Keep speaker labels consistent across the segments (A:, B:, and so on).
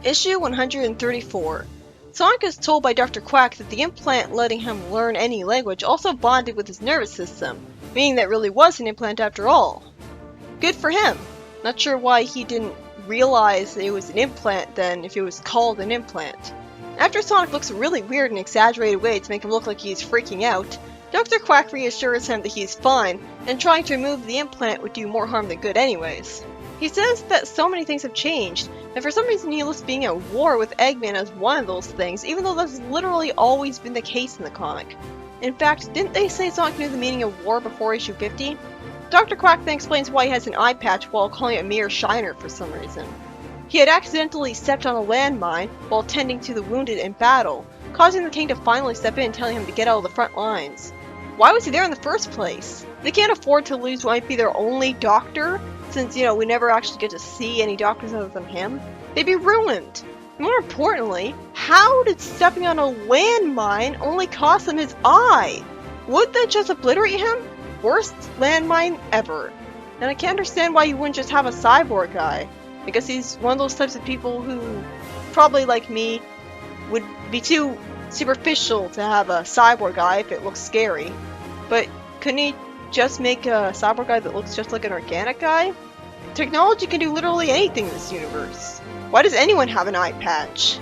A: Issue 134. Sonic is told by Dr. Quack that the implant letting him learn any language also bonded with his nervous system, meaning that it really was an implant after all. Good for him. Not sure why he didn't realize it was an implant then if it was called an implant. After Sonic looks really weird in an exaggerated way to make him look like he's freaking out, Dr. Quack reassures him that he's fine, and trying to remove the implant would do more harm than good anyways. He says that so many things have changed, and for some reason he lists being at war with Eggman as one of those things, even though that's literally always been the case in the comic. In fact, didn't they say Sonic knew the meaning of war before issue 50? Dr. Quack then explains why he has an eye patch while calling it a mere shiner for some reason. He had accidentally stepped on a landmine while tending to the wounded in battle, causing the king to finally step in, telling him to get out of the front lines. Why was he there in the first place? They can't afford to lose what might be their only doctor, since, we never actually get to see any doctors other than him. They'd be ruined. More importantly, how did stepping on a landmine only cost him his eye? Would that just obliterate him? Worst landmine ever. And I can't understand why you wouldn't just have a cyborg guy. I guess he's one of those types of people who, probably like me, would be too superficial to have a cyborg guy if it looks scary. But couldn't he just make a cyborg guy that looks just like an organic guy? Technology can do literally anything in this universe. Why does anyone have an eye patch?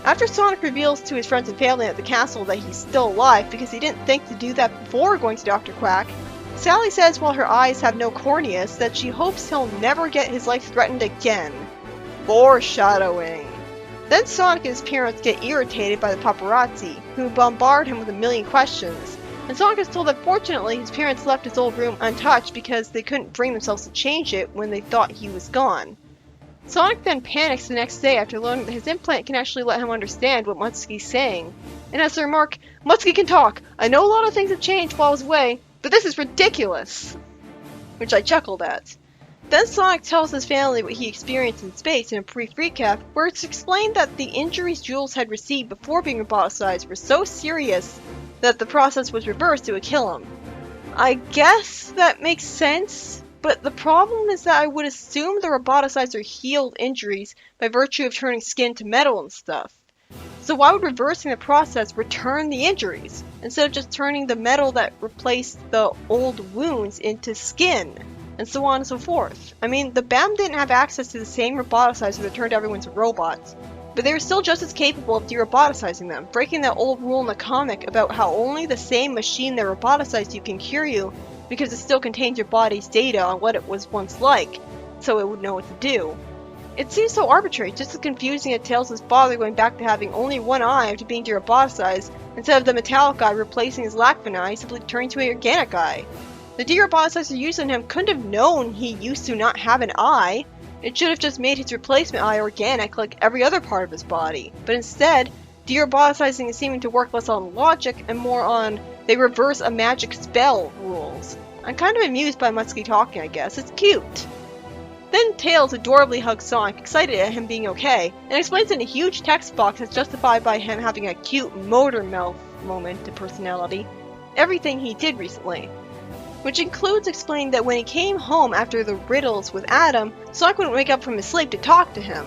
A: After Sonic reveals to his friends and family at the castle that he's still alive because he didn't think to do that before going to Dr. Quack, Sally says while her eyes have no corneas that she hopes he'll never get his life threatened again. Foreshadowing. Then Sonic and his parents get irritated by the paparazzi, who bombard him with a million questions, and Sonic is told that fortunately his parents left his old room untouched because they couldn't bring themselves to change it when they thought he was gone. Sonic then panics the next day after learning that his implant can actually let him understand what Mutsuki's saying, and has the remark, "Mutsuki can talk! I know a lot of things have changed while I was away, but this is ridiculous!" Which I chuckled at. Then Sonic tells his family what he experienced in space in a brief recap, where it's explained that the injuries Jules had received before being roboticized were so serious that the process was reversed to kill him. I guess that makes sense, but the problem is that I would assume the roboticizer healed injuries by virtue of turning skin to metal and stuff. So why would reversing the process return the injuries, instead of just turning the metal that replaced the old wounds into skin, and so on and so forth? I mean, the BAM didn't have access to the same roboticizer that turned everyone to robots, but they were still just as capable of de-roboticizing them, breaking that old rule in the comic about how only the same machine that roboticized you can cure you because it still contains your body's data on what it was once like, so it would know what to do. It seems so arbitrary, just as confusing as Tails' father going back to having only one eye after being de-roboticized, instead of the metallic eye replacing his Lachman eye, simply turning to an organic eye. The de-roboticizer used on him couldn't have known he used to not have an eye. It should have just made his replacement eye organic like every other part of his body, but instead, de-roboticizing is seeming to work less on logic and more on they reverse a magic spell rules. I'm kind of amused by Mutsuki talking, I guess. It's cute. Then Tails adorably hugs Sonic, excited at him being okay, and explains in a huge text box that's justified by him having a cute motor mouth moment to personality everything he did recently. Which includes explaining that when he came home after the riddles with Adam, Sonic wouldn't wake up from his sleep to talk to him.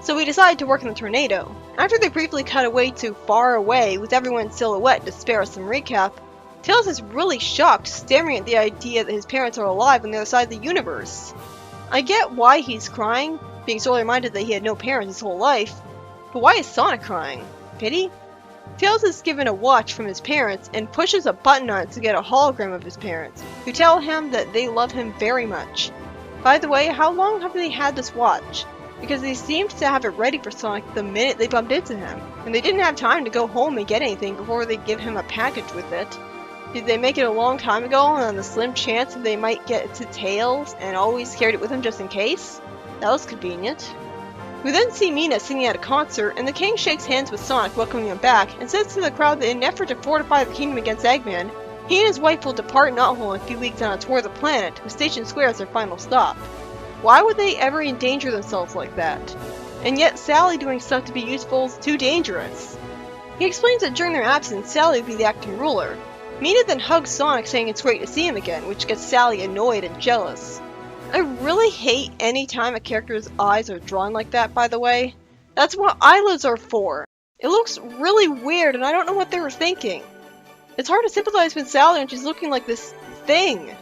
A: So he decided to work in the tornado. After they briefly cut away to Far Away with everyone in silhouette to spare us some recap, Tails is really shocked, staring at the idea that his parents are alive on the other side of the universe. I get why he's crying, being sorely reminded that he had no parents his whole life, but why is Sonic crying? Pity? Tails is given a watch from his parents and pushes a button on it to get a hologram of his parents, who tell him that they love him very much. By the way, how long have they had this watch? Because they seemed to have it ready for Sonic the minute they bumped into him, and they didn't have time to go home and get anything before they give him a package with it. Did they make it a long time ago and on the slim chance that they might get it to Tails and always carried it with them just in case? That was convenient. We then see Mina singing at a concert, and the king shakes hands with Sonic, welcoming him back, and says to the crowd that in an effort to fortify the kingdom against Eggman, he and his wife will depart Knothole in a few weeks on a tour of the planet, with Station Square as their final stop. Why would they ever endanger themselves like that? And yet Sally doing stuff to be useful is too dangerous. He explains that during their absence, Sally would be the acting ruler. Mina then hugs Sonic, saying it's great to see him again, which gets Sally annoyed and jealous. I really hate any time a character's eyes are drawn like that, by the way. That's what eyelids are for. It looks really weird, and I don't know what they were thinking. It's hard to sympathize with Sally when she's looking like this thing.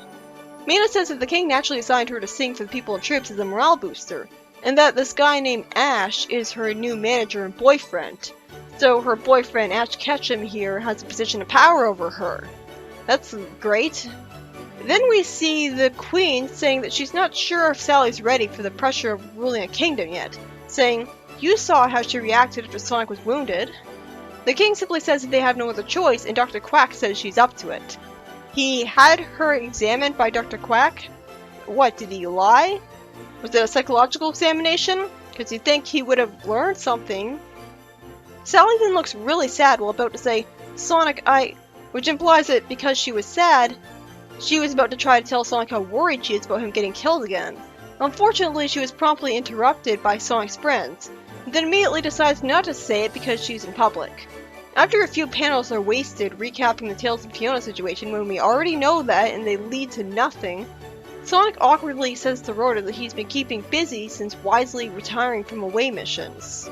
A: Mina says that the king naturally assigned her to sing for the people and troops as a morale booster, and that this guy named Ash is her new manager and boyfriend. So her boyfriend, Ash Ketchum here, has a position of power over her. That's great. Then we see the queen saying that she's not sure if Sally's ready for the pressure of ruling a kingdom yet, saying, "You saw how she reacted after Sonic was wounded." The king simply says that they have no other choice, and Dr. Quack says she's up to it. He had her examined by Dr. Quack. What, did he lie? Was it a psychological examination? Because you'd think he would have learned something. Sally then looks really sad while about to say, "Sonic, which implies that because she was sad, she was about to try to tell Sonic how worried she is about him getting killed again. Unfortunately, she was promptly interrupted by Sonic's friends, and then immediately decides not to say it because she's in public. After a few panels are wasted recapping the Tails and Fiona situation when we already know that and they lead to nothing, Sonic awkwardly says to Rotor that he's been keeping busy since wisely retiring from away missions.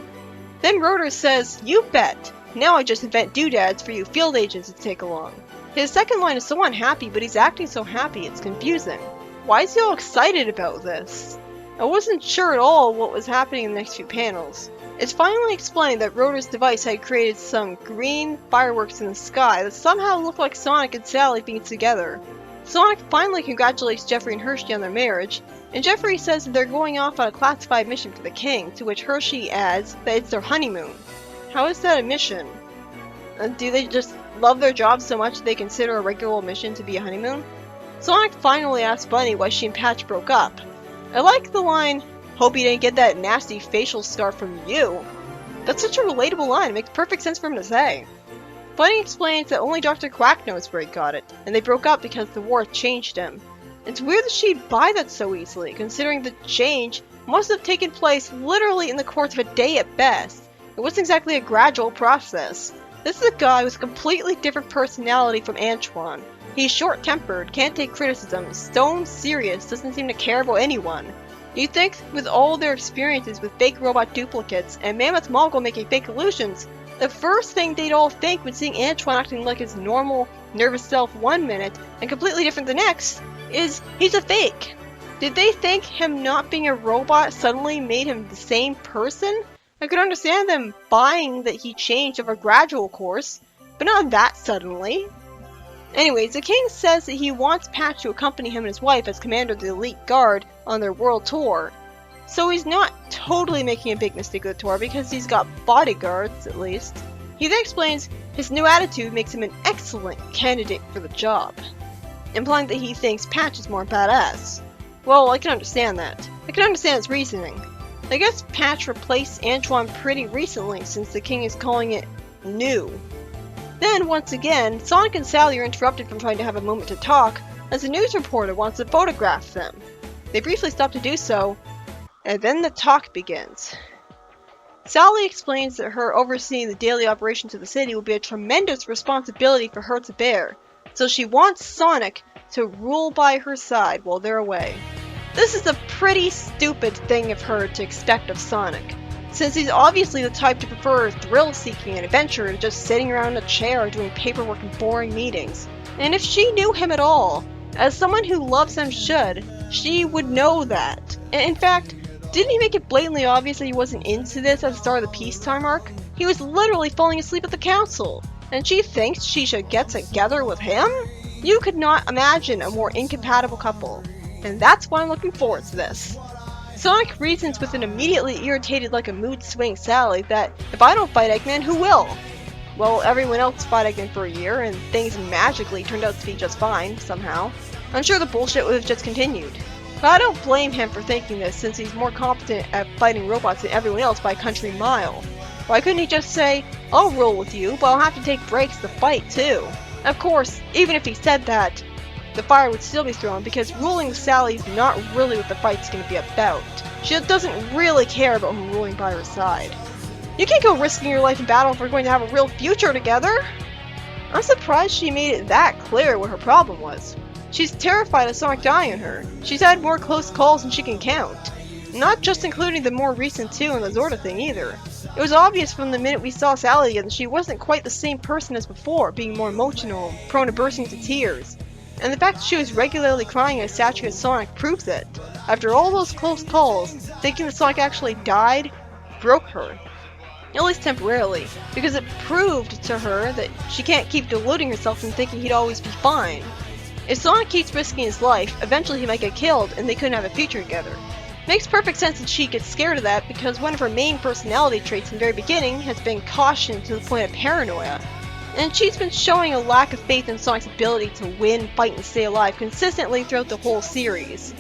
A: Then Rotor says, "You bet! Now I just invent doodads for you field agents to take along." His second line is so unhappy, but he's acting so happy it's confusing. Why is he all excited about this? I wasn't sure at all what was happening in the next few panels. It's finally explained that Rotor's device had created some green fireworks in the sky that somehow looked like Sonic and Sally being together. Sonic finally congratulates Jeffrey and Hershey on their marriage, and Jeffrey says that they're going off on a classified mission for the king, to which Hershey adds that it's their honeymoon. How is that a mission? Do they just love their job so much they consider a regular mission to be a honeymoon? Sonic finally asks Bunny why she and Patch broke up. I like the line, "Hope he didn't get that nasty facial scar from you." That's such a relatable line, it makes perfect sense for him to say. Bunny explains that only Dr. Quack knows where he got it, and they broke up because the war changed him. It's weird that she'd buy that so easily, considering the change must have taken place literally in the course of a day at best. It wasn't exactly a gradual process. This is a guy with a completely different personality from Antoine. He's short-tempered, can't take criticism, stone serious, doesn't seem to care about anyone. You'd think, with all their experiences with fake robot duplicates and Mammoth Mongol making fake illusions, the first thing they'd all think when seeing Antoine acting like his normal, nervous self one minute and completely different the next is he's a fake. Did they think him not being a robot suddenly made him the same person? I could understand them buying that he changed over a gradual course, but not that suddenly. Anyways, the king says that he wants Patch to accompany him and his wife as commander of the elite guard on their world tour. So he's not totally making a big mistake with the tour because he's got bodyguards, at least. He then explains his new attitude makes him an excellent candidate for the job, implying that he thinks Patch is more badass. Well, I can understand that. I can understand his reasoning. I guess Patch replaced Antoine pretty recently since the king is calling it new. Then, once again, Sonic and Sally are interrupted from trying to have a moment to talk as a news reporter wants to photograph them. They briefly stop to do so, and then the talk begins. Sally explains that her overseeing the daily operations of the city will be a tremendous responsibility for her to bear, so she wants Sonic to rule by her side while they're away. This is a pretty stupid thing of her to expect of Sonic, since he's obviously the type to prefer thrill-seeking and adventure to just sitting around in a chair doing paperwork and boring meetings. And if she knew him at all, as someone who loves him should, she would know that. In fact, didn't he make it blatantly obvious that he wasn't into this at the start of the peacetime arc? He was literally falling asleep at the council, and she thinks she should get together with him? You could not imagine a more incompatible couple, and that's why I'm looking forward to this. Sonic reasons with an immediately irritated like a mood swing Sally that if I don't fight Eggman, who will? Well, everyone else fought Eggman for a year, and things magically turned out to be just fine, somehow. I'm sure the bullshit would have just continued. But I don't blame him for thinking this, since he's more competent at fighting robots than everyone else by a country mile. Why couldn't he just say, "I'll roll with you, but I'll have to take breaks to fight too"? Of course, even if he said that, the fire would still be thrown because ruling with Sally is not really what the fight's going to be about. She doesn't really care about who ruling by her side. You can't go risking your life in battle if we're going to have a real future together! I'm surprised she made it that clear what her problem was. She's terrified of Sonic dying on her. She's had more close calls than she can count. Not just including the more recent two and the Zorda thing either. It was obvious from the minute we saw Sally again that she wasn't quite the same person as before, being more emotional, prone to bursting into tears. And the fact that she was regularly crying at a statue of Sonic proves it. After all those close calls, thinking that Sonic actually died broke her. At least temporarily, because it proved to her that she can't keep deluding herself and thinking he'd always be fine. If Sonic keeps risking his life, eventually he might get killed and they couldn't have a future together. Makes perfect sense that she gets scared of that because one of her main personality traits in the very beginning has been caution to the point of paranoia. And she's been showing a lack of faith in Sonic's ability to win, fight, and stay alive consistently throughout the whole series.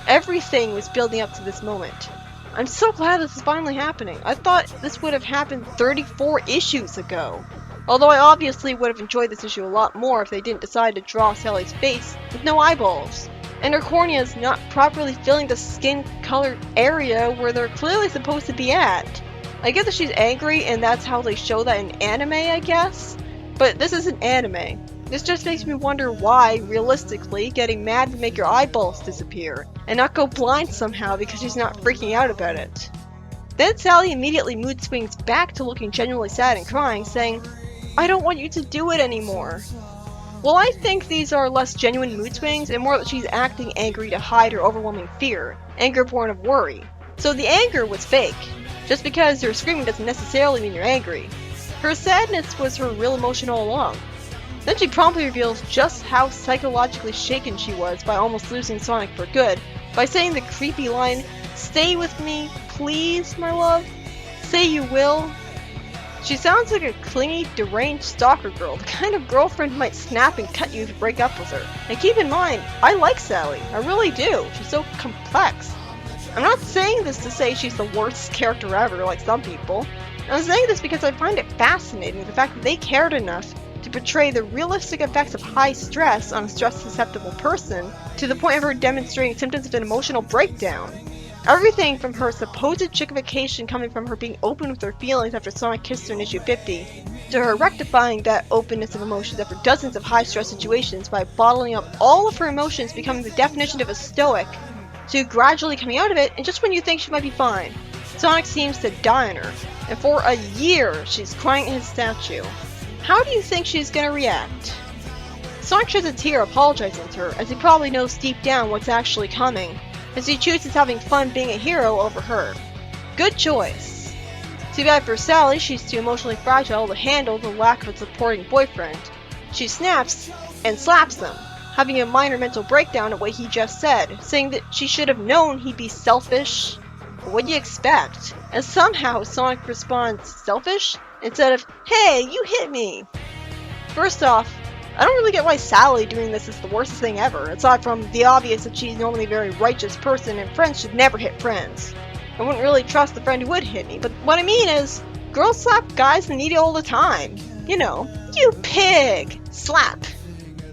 A: Everything was building up to this moment. I'm so glad this is finally happening. I thought this would have happened 34 issues ago. Although I obviously would have enjoyed this issue a lot more if they didn't decide to draw Sally's face with no eyeballs. And her corneas not properly filling the skin-colored area where they're clearly supposed to be at. I get that she's angry and that's how they show that in anime, I guess. But this isn't anime. This just makes me wonder why, realistically, getting mad would make your eyeballs disappear, and not go blind somehow because she's not freaking out about it. Then Sally immediately mood swings back to looking genuinely sad and crying, saying, "I don't want you to do it anymore." Well, I think these are less genuine mood swings and more that she's acting angry to hide her overwhelming fear, anger born of worry. So the anger was fake. Just because you're screaming doesn't necessarily mean you're angry. Her sadness was her real emotion all along. Then she promptly reveals just how psychologically shaken she was by almost losing Sonic for good, by saying the creepy line, "Stay with me, please, my love? Say you will." She sounds like a clingy, deranged stalker girl, the kind of girlfriend who might snap and cut you if you break up with her. And keep in mind, I like Sally, I really do. She's so complex. I'm not saying this to say she's the worst character ever, like some people. I'm saying this because I find it fascinating the fact that they cared enough to portray the realistic effects of high stress on a stress-susceptible person to the point of her demonstrating symptoms of an emotional breakdown. Everything from her supposed chickification coming from her being open with her feelings after Sonic kissed her in issue 50, to her rectifying that openness of emotions after dozens of high-stress situations by bottling up all of her emotions becoming the definition of a stoic, to gradually coming out of it and just when you think she might be fine, Sonic seems to die on her, and for a year she's crying at his statue. How do you think she's gonna react? Sonic sheds a tear apologizing to her, as he probably knows deep down what's actually coming, as he chooses having fun being a hero over her. Good choice. Too bad for Sally, she's too emotionally fragile to handle the lack of a supporting boyfriend. She snaps and slaps him, having a minor mental breakdown at what he just said, saying that she should have known he'd be selfish. What do you expect? And somehow Sonic responds selfish instead of, "Hey, you hit me." First off, I don't really get why Sally doing this is the worst thing ever, aside from the obvious that she's normally a very righteous person and friends should never hit friends. I wouldn't really trust the friend who would hit me, but what I mean is, girls slap guys in the media all the time. You know, "You pig!" Slap.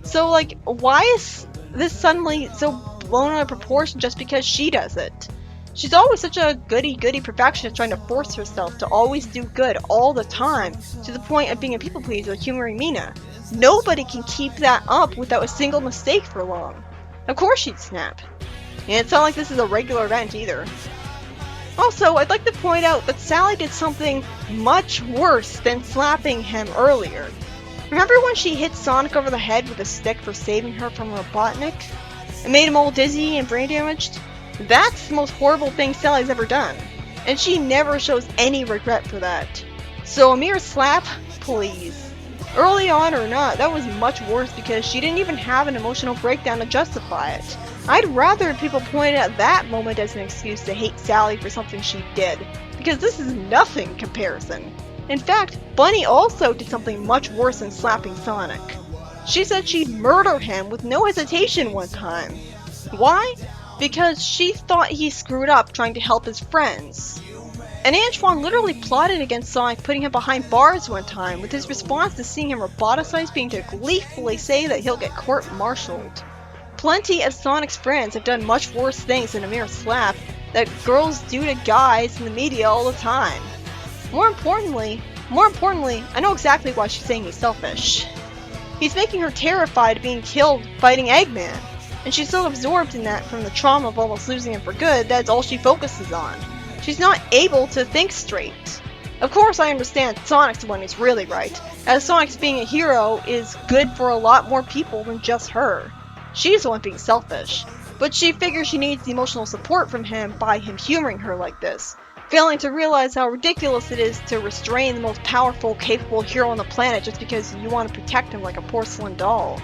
A: So like, why is this suddenly so blown out of proportion just because she does it? She's always such a goody-goody perfectionist trying to force herself to always do good all the time, to the point of being a people pleaser humoring Mina. Nobody can keep that up without a single mistake for long. Of course she'd snap. And it's not like this is a regular event either. Also, I'd like to point out that Sally did something much worse than slapping him earlier. Remember when she hit Sonic over the head with a stick for saving her from Robotnik? It made him all dizzy and brain damaged? That's the most horrible thing Sally's ever done. And she never shows any regret for that. So a mere slap? Please. Early on or not, that was much worse because she didn't even have an emotional breakdown to justify it. I'd rather people point at that moment as an excuse to hate Sally for something she did, because this is nothing in comparison. In fact, Bunny also did something much worse than slapping Sonic. She said she'd murder him with no hesitation one time. Why? Because she thought he screwed up trying to help his friends. And Antoine literally plotted against Sonic, putting him behind bars one time, with his response to seeing him roboticized being to gleefully say that he'll get court-martialed. Plenty of Sonic's friends have done much worse things than a mere slap that girls do to guys in the media all the time. More importantly, I know exactly why she's saying he's selfish. He's making her terrified of being killed fighting Eggman, and she's so absorbed in that from the trauma of almost losing him for good that it's all she focuses on. She's not able to think straight. Of course I understand Sonic's the one who's really right, as Sonic's being a hero is good for a lot more people than just her. She's the one being selfish, but she figures she needs the emotional support from him by him humoring her like this, failing to realize how ridiculous it is to restrain the most powerful, capable hero on the planet just because you want to protect him like a porcelain doll.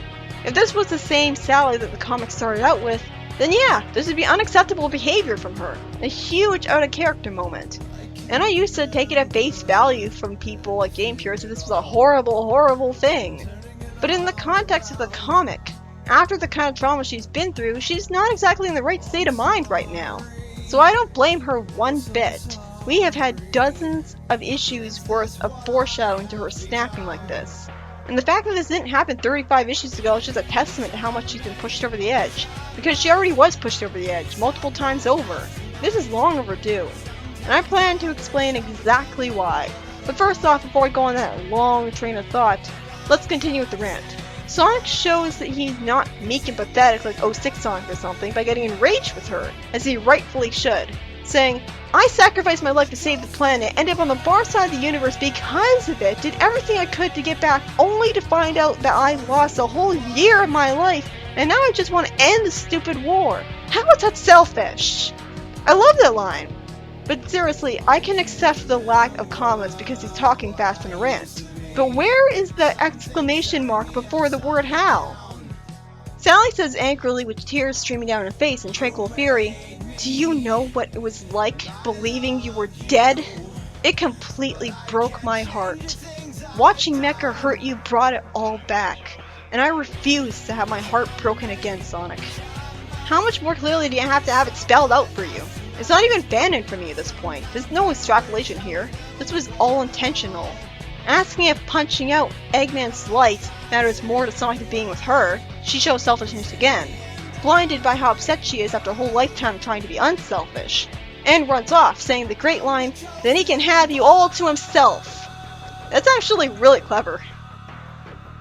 A: If this was the same Sally that the comic started out with, then yeah, this would be unacceptable behavior from her. A huge out-of-character moment. And I used to take it at face value from people like Game Purists that this was a horrible, horrible thing. But in the context of the comic, after the kind of trauma she's been through, she's not exactly in the right state of mind right now. So I don't blame her one bit. We have had dozens of issues worth of foreshadowing to her snapping like this. And the fact that this didn't happen 35 issues ago is just a testament to how much she's been pushed over the edge. Because she already was pushed over the edge multiple times over. This is long overdue. And I plan to explain exactly why. But first off, before I go on that long train of thought, let's continue with the rant. Sonic shows that he's not meek and pathetic like 06 Sonic or something by getting enraged with her, as he rightfully should, saying, I sacrificed my life to save the planet, ended up on the far side of the universe because of it, did everything I could to get back, only to find out that I lost a whole year of my life, and now I just want to end the stupid war. How is that selfish? I love that line. But seriously, I can accept the lack of comments because he's talking fast in a rant. But where is the exclamation mark before the word how? Sally says angrily with tears streaming down her face in tranquil fury, do you know what it was like believing you were dead? It completely broke my heart. Watching Mecha hurt you brought it all back, and I refuse to have my heart broken again, Sonic. How much more clearly do you have to have it spelled out for you? It's not even abandoned for me at this point. There's no extrapolation here. This was all intentional. Asking if punching out Eggman's light matters more to Sonic than being with her, she shows selfishness again, blinded by how upset she is after a whole lifetime trying to be unselfish, and runs off, saying the great line, then he can have you all to himself. That's actually really clever.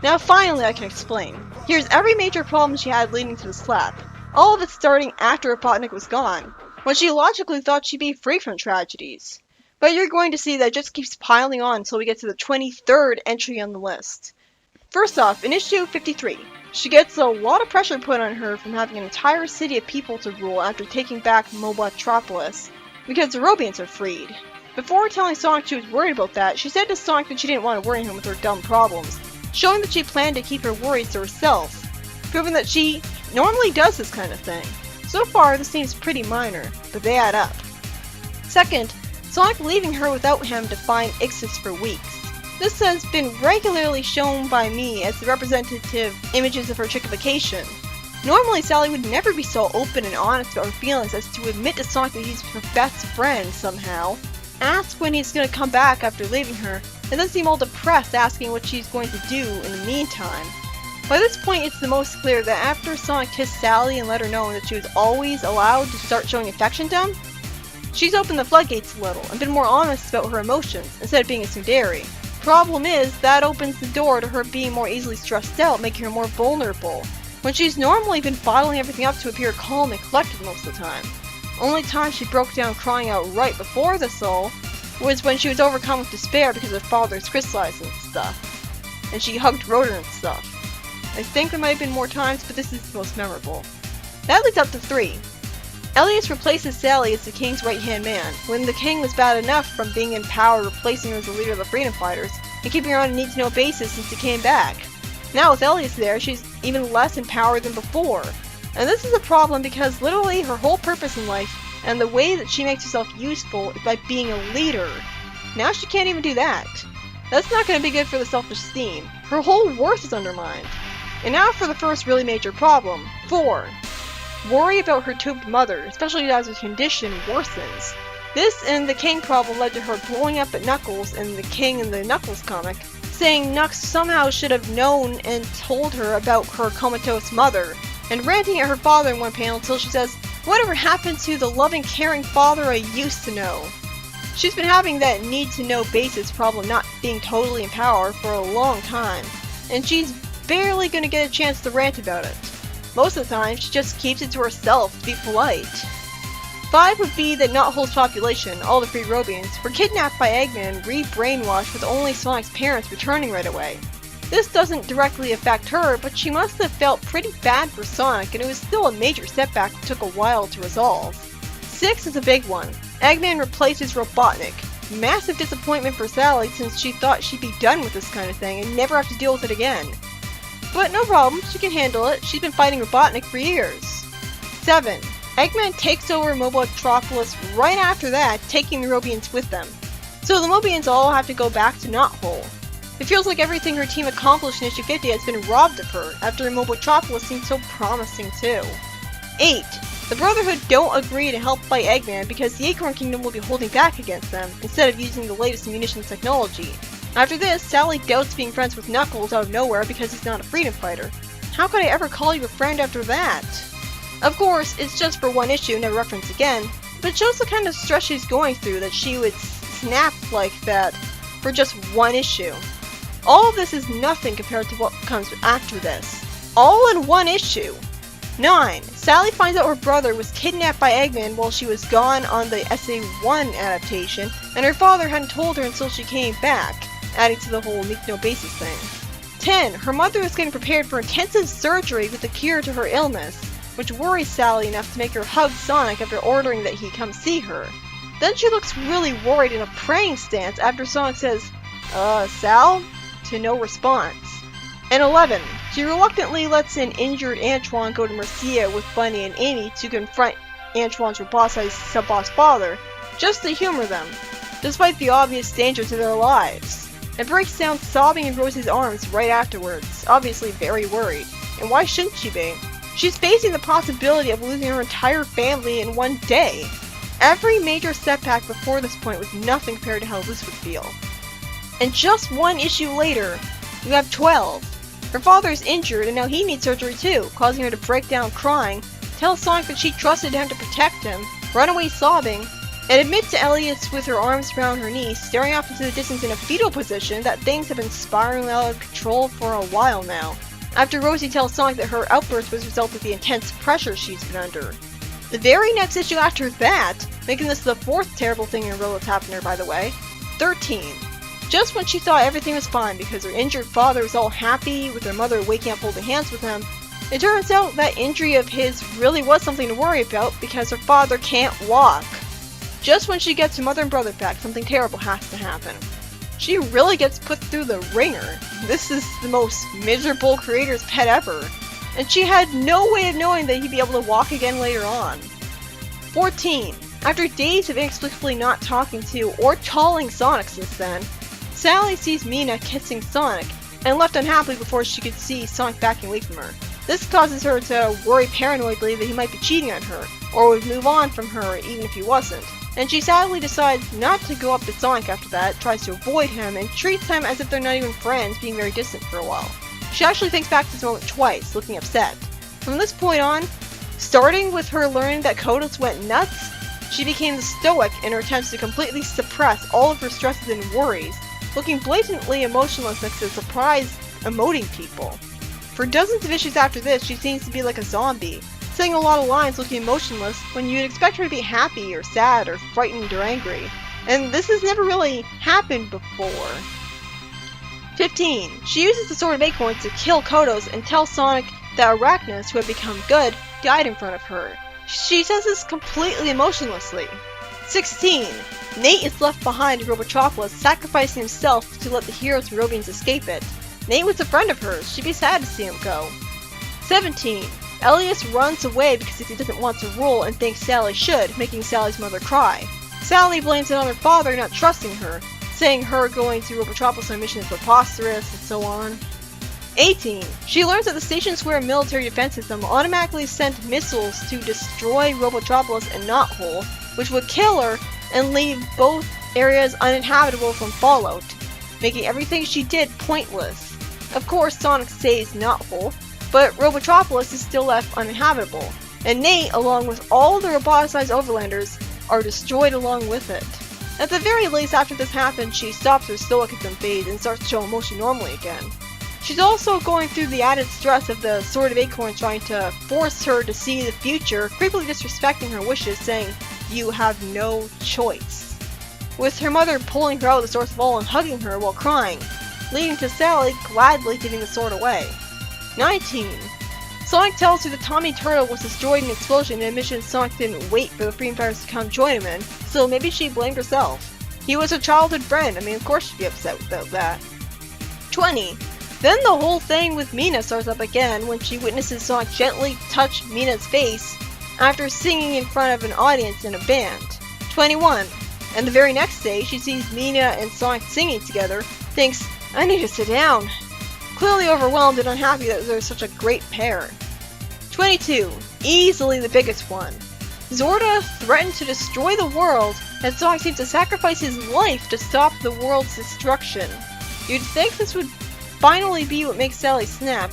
A: Now finally I can explain. Here's every major problem she had leading to the slap, all of it starting after Robotnik was gone, when she logically thought she'd be free from tragedies. But you're going to see that it just keeps piling on until we get to the 23rd entry on the list. First off, in issue 53, she gets a lot of pressure put on her from having an entire city of people to rule after taking back Mobotropolis, because the Robians are freed. Before telling Sonic she was worried about that, she said to Sonic that she didn't want to worry him with her dumb problems, showing that she planned to keep her worries to herself, proving that she normally does this kind of thing. So far, this seems pretty minor, but they add up. Second, Sonic leaving her without him to find Ixis for weeks. This has been regularly shown by me as the representative images of her chickification. Normally, Sally would never be so open and honest about her feelings as to admit to Sonic that he's her best friend somehow, ask when he's going to come back after leaving her, and then seem all depressed asking what she's going to do in the meantime. By this point, it's the most clear that after Sonic kissed Sally and let her know that she was always allowed to start showing affection to him, she's opened the floodgates a little and been more honest about her emotions instead of being a tsundere. Problem is, that opens the door to her being more easily stressed out, making her more vulnerable, when she's normally been bottling everything up to appear calm and collected most of the time. Only time she broke down crying out right before this all was when she was overcome with despair because her father's crystallized and stuff, and she hugged Rotor and stuff. I think there might have been more times, but this is the most memorable. That leads up to 3. Elias replaces Sally as the King's right-hand man, when the King was bad enough from being in power replacing her as the leader of the Freedom Fighters, and keeping her on a need-to-know basis since he came back. Now with Elias there, she's even less in power than before. And this is a problem because literally her whole purpose in life, and the way that she makes herself useful, is by being a leader. Now she can't even do that. That's not going to be good for the self-esteem. Her whole worth is undermined. And now for the first really major problem. 4. Worry about her toothed mother, especially as her condition worsens. This and the King problem led to her blowing up at Knuckles in the King and the Knuckles comic, saying Knucks somehow should have known and told her about her comatose mother, and ranting at her father in one panel until she says, whatever happened to the loving, caring father I used to know? She's been having that need-to-know basis problem not being totally in power for a long time, and she's barely gonna get a chance to rant about it. Most of the time, she just keeps it to herself to be polite. 5 would be that Knothole's population, all the free Robians, were kidnapped by Eggman and re-brainwashed with only Sonic's parents returning right away. This doesn't directly affect her, but she must have felt pretty bad for Sonic, and it was still a major setback that took a while to resolve. 6 is a big one. Eggman replaces Robotnik. Massive disappointment for Sally since she thought she'd be done with this kind of thing and never have to deal with it again. But no problem, she can handle it. She's been fighting Robotnik for years. 7. Eggman takes over Mobotropolis right after that, taking the Robians with them. So the Mobians all have to go back to Knothole. It feels like everything her team accomplished in issue 50 has been robbed of her, after Mobotropolis seemed so promising too. 8. The Brotherhood don't agree to help fight Eggman because the Acorn Kingdom will be holding back against them, instead of using the latest munitions technology. After this, Sally doubts being friends with Knuckles out of nowhere because he's not a freedom fighter. How could I ever call you a friend after that? Of course, it's just for one issue, never referenced again, but it shows the kind of stress she's going through that she would snap like that for just one issue. All of this is nothing compared to what comes after this. All in one issue. 9. Sally finds out her brother was kidnapped by Eggman while she was gone on the SA1 adaptation, and her father hadn't told her until she came back, adding to the whole make no basis thing. 10. Her mother is getting prepared for intensive surgery with a cure to her illness, which worries Sally enough to make her hug Sonic after ordering that he come see her. Then she looks really worried in a praying stance after Sonic says, Sal? To no response. And 11. She reluctantly lets an injured Antoine go to Mercia with Bunny and Amy to confront Antoine's roboticized sub-boss father, just to humor them, despite the obvious danger to their lives. And breaks down sobbing in Rosie's arms right afterwards, obviously very worried. And why shouldn't she be? She's facing the possibility of losing her entire family in one day. Every major setback before this point was nothing compared to how this would feel. And just one issue later, you have 12. Her father is injured and now he needs surgery too, causing her to break down crying, tell Sonic that she trusted him to protect him, run away sobbing, and admit to Elliot with her arms around her knees, staring off into the distance in a fetal position that things have been spiraling out of control for a while now, after Rosie tells Sonic that her outburst was a result of the intense pressure she's been under. The very next issue after that, making this the 4th terrible thing in a row that's happened to her by the way, 13. Just when she thought everything was fine because her injured father was all happy with her mother waking up holding hands with him, it turns out that injury of his really was something to worry about because her father can't walk. Just when she gets her mother and brother back, something terrible has to happen. She really gets put through the ringer. This is the most miserable creator's pet ever, and she had no way of knowing that he'd be able to walk again later on. 14. After days of inexplicably not talking to or calling Sonic since then, Sally sees Mina kissing Sonic, and left unhappily before she could see Sonic backing away from her. This causes her to worry paranoidly that he might be cheating on her, or would move on from her even if he wasn't. And she sadly decides not to go up to Sonic after that, tries to avoid him, and treats him as if they're not even friends, being very distant for a while. She actually thinks back to this moment twice, looking upset. From this point on, starting with her learning that Kodos went nuts, she became stoic in her attempts to completely suppress all of her stresses and worries, looking blatantly emotionless next to surprise emoting people. For dozens of issues after this, she seems to be like a zombie, saying a lot of lines looking emotionless when you'd expect her to be happy or sad or frightened or angry. And this has never really happened before. 15. She uses the Sword of Acorns to kill Kodos and tell Sonic that Arachnus, who had become good, died in front of her. She says this completely emotionlessly. 16. Nate is left behind in Robotropolis, sacrificing himself to let the heroes and Robians escape it. Nate was a friend of hers, she'd be sad to see him go. 17. Elias runs away because he doesn't want to rule and thinks Sally should, making Sally's mother cry. Sally blames it on her father not trusting her, saying her going to Robotropolis on a mission is preposterous, and so on. 18. She learns that the Station Square military defense system automatically sent missiles to destroy Robotropolis and Knothole, which would kill her and leave both areas uninhabitable from fallout, making everything she did pointless. Of course, Sonic saves Knothole, but Robotropolis is still left uninhabitable, and Nate, along with all the roboticized overlanders, are destroyed along with it. At the very least, after this happens, she stops her stoicism phase and starts to show emotion normally again. She's also going through the added stress of the Sword of Acorns trying to force her to see the future, creepily disrespecting her wishes, saying, you have no choice. With her mother pulling her out of the sword's fall and hugging her while crying, leading to Sally gladly giving the sword away. 19. Sonic tells her that Tommy Turtle was destroyed in an explosion and admissions Sonic didn't wait for the Freedom Fighters to come join him in, so maybe she blamed herself. He was her childhood friend, I mean of course she'd be upset about that. 20. Then the whole thing with Mina starts up again when she witnesses Sonic gently touch Mina's face after singing in front of an audience in a band. 21. And the very next day, she sees Mina and Sonic singing together, thinks, I need to sit down. Clearly overwhelmed and unhappy that they're such a great pair. 22. Easily the biggest one. Zorda threatened to destroy the world, and Sonic seems to sacrifice his life to stop the world's destruction. You'd think this would finally be what makes Sally snap,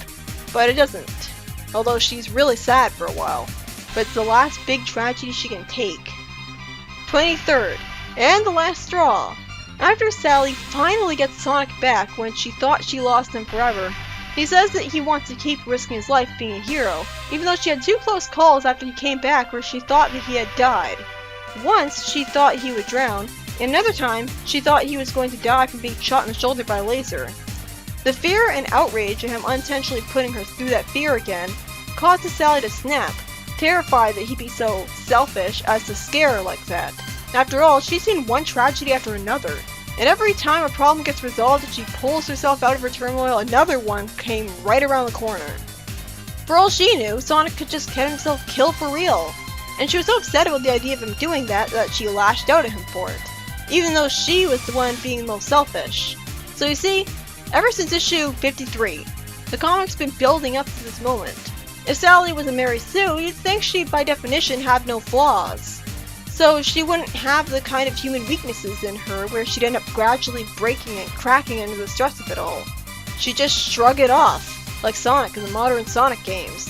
A: but it doesn't. Although she's really sad for a while. But it's the last big tragedy she can take. 23rd. And the last straw. After Sally finally gets Sonic back when she thought she lost him forever, he says that he wants to keep risking his life being a hero, even though she had 2 close calls after he came back where she thought that he had died. Once, she thought he would drown, and another time, she thought he was going to die from being shot in the shoulder by a laser. The fear and outrage of him unintentionally putting her through that fear again causes Sally to snap, terrified that he'd be so selfish as to scare her like that. After all, she's seen one tragedy after another, and every time a problem gets resolved and she pulls herself out of her turmoil, another one came right around the corner. For all she knew, Sonic could just get himself killed for real, and she was so upset about the idea of him doing that she lashed out at him for it, even though she was the one being the most selfish. So you see, ever since issue 53, the comic's been building up to this moment. If Sally was a Mary Sue, you'd think she'd by definition have no flaws. So she wouldn't have the kind of human weaknesses in her where she'd end up gradually breaking and cracking under the stress of it all. She'd just shrug it off, like Sonic in the modern Sonic games.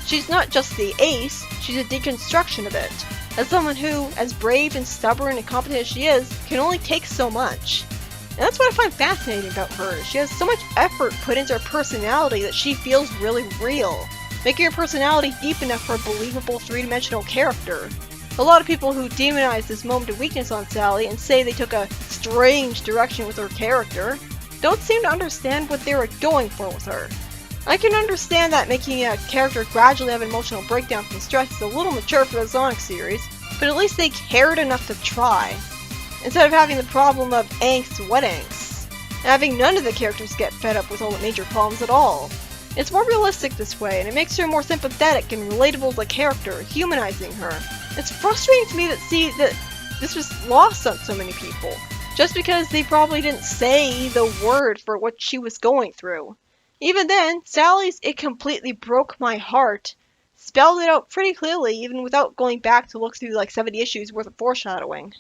A: She's not just the ace, she's a deconstruction of it, as someone who, as brave and stubborn and competent as she is, can only take so much. And that's what I find fascinating about her. She has so much effort put into her personality that she feels really real, making her personality deep enough for a believable 3-dimensional character. A lot of people who demonize this moment of weakness on Sally and say they took a strange direction with her character don't seem to understand what they were going for with her. I can understand that making a character gradually have an emotional breakdown from stress is a little mature for the Sonic series, but at least they cared enough to try, instead of having the problem of angst, what angst, and having none of the characters get fed up with all the major problems at all. It's more realistic this way, and it makes her more sympathetic and relatable as a character, humanizing her. It's frustrating to me that this was lost on so many people, just because they probably didn't say the word for what she was going through. Even then, Sally's "it completely broke my heart" spelled it out pretty clearly, even without going back to look through like 70 issues worth of foreshadowing.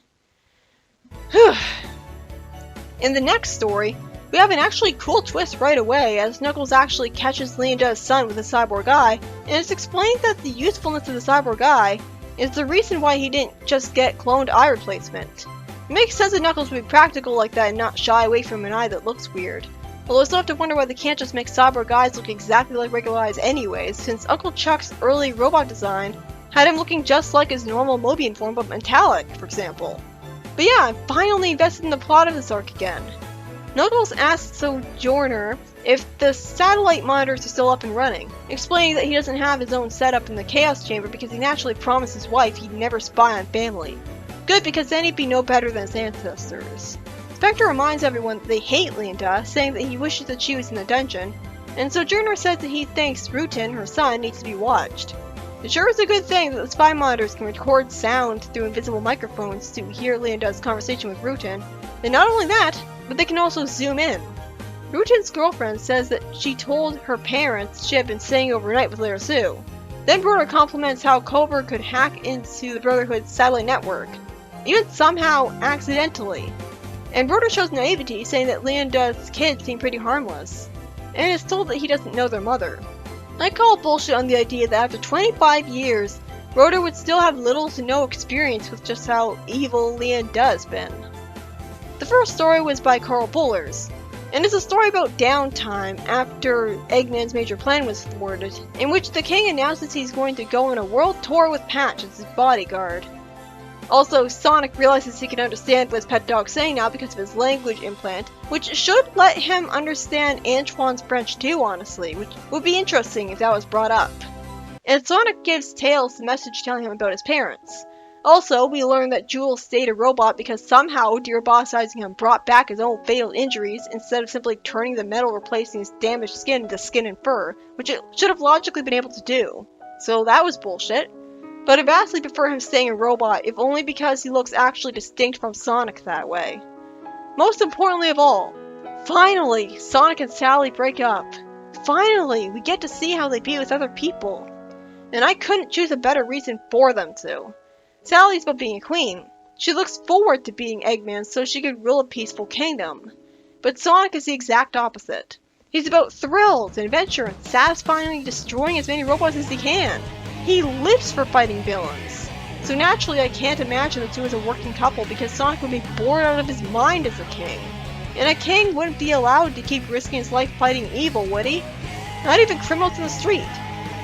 A: In the next story, we have an actually cool twist right away, as Knuckles actually catches Leonda's son with a cyborg eye, and it's explained that the usefulness of the cyborg eye is the reason why he didn't just get cloned eye replacement. It makes sense that Knuckles would be practical like that and not shy away from an eye that looks weird. Although I still have to wonder why they can't just make cyborg eyes look exactly like regular eyes anyways, since Uncle Chuck's early robot design had him looking just like his normal Mobian form but metallic, for example. But yeah, I'm finally invested in the plot of this arc again. Knuckles asks Sojourner if the satellite monitors are still up and running, explaining that he doesn't have his own setup in the Chaos Chamber because he naturally promised his wife he'd never spy on family. Good, because then he'd be no better than his ancestors. Spectre reminds everyone that they hate Leonda, saying that he wishes that she was in the dungeon, and Sojourner says that he thinks Rutan, her son, needs to be watched. It sure is a good thing that the spy monitors can record sound through invisible microphones to hear Leonda's conversation with Rutan, and not only that, but they can also zoom in. Rutan's girlfriend says that she told her parents she had been staying overnight with Lara Sue. Then Broder compliments how Cobra could hack into the Brotherhood's satellite network, even somehow accidentally. And Broder shows naivety, saying that Leonda's kids seem pretty harmless, and is told that he doesn't know their mother. I call bullshit on the idea that after 25 years, Broder would still have little to no experience with just how evil Leonda's been. The first story was by Carl Bullers, and it's a story about downtime after Eggman's major plan was thwarted, in which the king announces he's going to go on a world tour with Patch as his bodyguard. Also, Sonic realizes he can understand what his pet dog's saying now because of his language implant, which should let him understand Antoine's French too, honestly, which would be interesting if that was brought up. And Sonic gives Tails the message telling him about his parents. Also, we learn that Jules stayed a robot because somehow Dear Boss Isingham brought back his own fatal injuries instead of simply turning the metal replacing his damaged skin into skin and fur, which it should have logically been able to do. So that was bullshit. But I vastly prefer him staying a robot, if only because he looks actually distinct from Sonic that way. Most importantly of all, finally, Sonic and Sally break up. Finally, we get to see how they be with other people. And I couldn't choose a better reason for them to. Sally's about being a queen. She looks forward to being Eggman so she could rule a peaceful kingdom. But Sonic is the exact opposite. He's about thrills and adventure and satisfyingly destroying as many robots as he can. He lives for fighting villains. So naturally I can't imagine the two as a working couple because Sonic would be bored out of his mind as a king. And a king wouldn't be allowed to keep risking his life fighting evil, would he? Not even criminals in the street.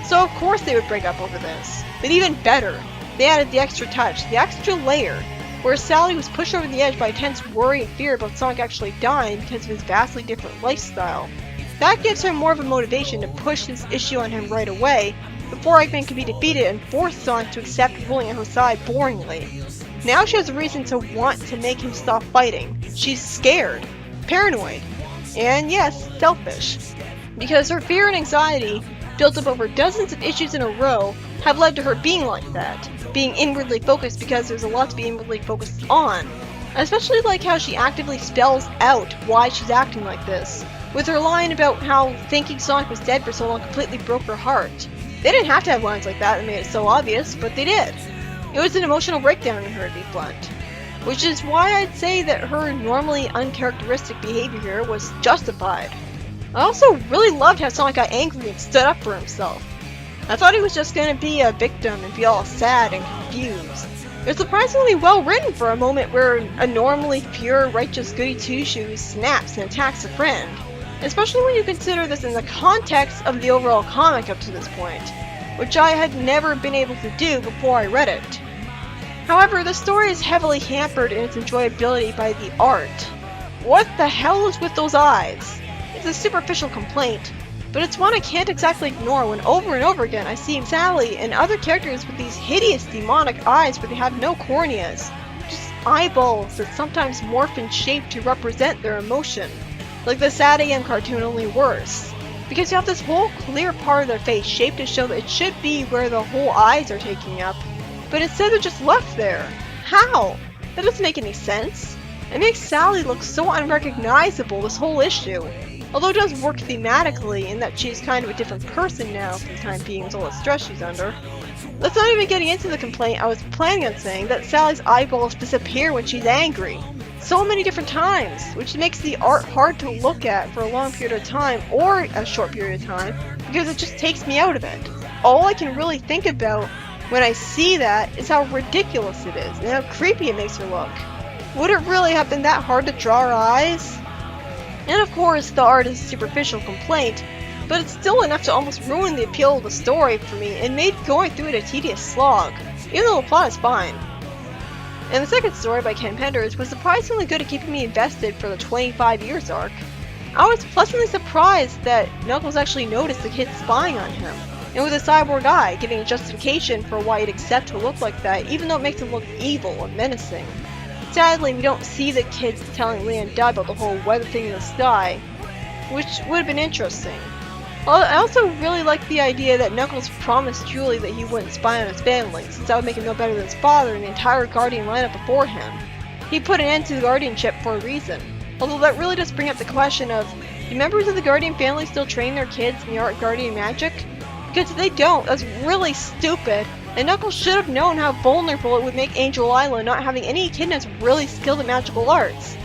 A: So of course they would break up over this. But even better, they added the extra touch, the extra layer, where Sally was pushed over the edge by intense worry and fear about Sonic actually dying because of his vastly different lifestyle. That gives her more of a motivation to push this issue on him right away, before Eggman can be defeated and force Sonic to accept ruling at her side boringly. Now she has a reason to want to make him stop fighting. She's scared, paranoid, and yes, selfish. Because her fear and anxiety, built up over dozens of issues in a row, have led to her being like that. Being inwardly focused because there's a lot to be inwardly focused on. I especially like how she actively spells out why she's acting like this, with her line about how thinking Sonic was dead for so long completely broke her heart. They didn't have to have lines like that made it so obvious, but they did. It was an emotional breakdown in her, to be blunt. Which is why I'd say that her normally uncharacteristic behavior here was justified. I also really loved how Sonic got angry and stood up for himself. I thought he was just going to be a victim and be all sad and confused. It was surprisingly well written for a moment where a normally pure, righteous goody two-shoes snaps and attacks a friend. Especially when you consider this in the context of the overall comic up to this point, which I had never been able to do before I read it. However, the story is heavily hampered in its enjoyability by the art. What the hell is with those eyes? It's a superficial complaint, but it's one I can't exactly ignore when over and over again I see Sally and other characters with these hideous demonic eyes where they have no corneas, just eyeballs that sometimes morph in shape to represent their emotion. Like the Sad AM cartoon, only worse. Because you have this whole clear part of their face shaped to show that it should be where the whole eyes are taking up, but instead they're just left there. How? That doesn't make any sense. It makes Sally look so unrecognizable this whole issue. Although it does work thematically in that she's kind of a different person now for the time being with all the stress she's under. That's not even getting into the complaint I was planning on saying that Sally's eyeballs disappear when she's angry. So many different times, which makes the art hard to look at for a long period of time or a short period of time because it just takes me out of it. All I can really think about when I see that is how ridiculous it is and how creepy it makes her look. Would it really have been that hard to draw her eyes? And of course, the art is a superficial complaint, but it's still enough to almost ruin the appeal of the story for me and made going through it a tedious slog, even though the plot is fine. And the second story by Ken Penders was surprisingly good at keeping me invested for the 25 years arc. I was pleasantly surprised that Knuckles actually noticed the kid spying on him, and with a cyborg eye, giving a justification for why he'd accept to look like that, even though it makes him look evil and menacing. Sadly, we don't see the kids telling Leanne Dud about the whole weather thing in the sky, which would have been interesting. I also really like the idea that Knuckles promised Julie that he wouldn't spy on his family, since that would make him no better than his father and the entire Guardian lineup before him. He put an end to the guardianship for a reason, although that really does bring up the question of, do members of the Guardian family still train their kids in the art of Guardian magic? Because if they don't, that's really stupid, and Knuckles should have known how vulnerable it would make Angel Island not having any echidnas really skilled in magical arts.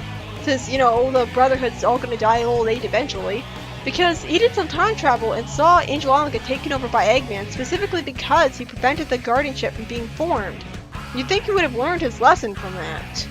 A: Since, you know, the Brotherhood's all gonna die of old age eventually. Because he did some time travel and saw Angel Island get taken over by Eggman specifically because he prevented the guardianship from being formed. You'd think he would have learned his lesson from that.